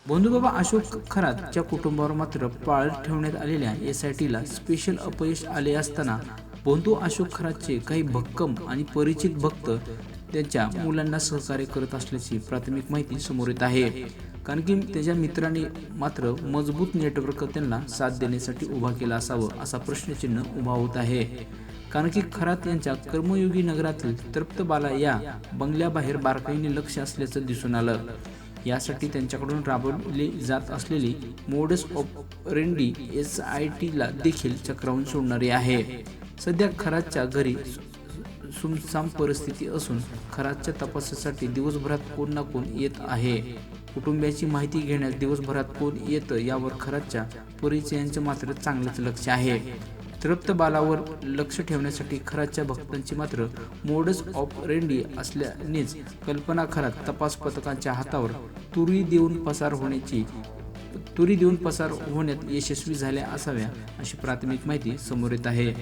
बंधुबाबा अशोक खरातच्या कुटुंबावर मात्र पाळत ठेवण्यात आलेल्या एसआयटीला स्पेशल अपयश आले असताना बंधू अशोक खरातचे काही भक्कम आणि परिचित भक्त त्यांच्या मुलांना सहकार्य करत असल्याची प्राथमिक माहिती समोर येत आहे. कारण की त्याच्या मित्रांनी मात्र मजबूत नेटवर्क त्यांना साथ देण्यासाठी उभा केला असावं असा प्रश्नचिन्ह उभा होत आहे. कारण की खरात यांच्या कर्मयोगी नगरातील तृप्त बाला या बंगल्याबाहेर बारकाईने लक्ष असल्याचं दिसून आलं. यासाठी त्यांच्याकडून राबवली जात असलेली मोडस ऑपरेंडी एसआयटीला देखील चक्रावून सोडणारी आहे. सध्या खरातच्या घरी सुमसाम परिस्थिती असून खरातच्या तपासासाठी दिवसभरात कोण ना कोण येत आहे. कुटुंबियाची माहिती घेण्यास दिवसभरात कोण येतं यावर खरातच्या परिचयांचे मात्र चांगलंच लक्ष आहे. तृप्त बालावर लक्ष ठेवण्यासाठी खरातच्या भक्तांची मात्र मोडस ऑपरेंडी असल्यानेच कल्पना खरात तपास पथकांच्या हातावर तुरी देऊन पसार होण्यात यशस्वी झाल्या असाव्या अशी प्राथमिक माहिती समोर येत आहे.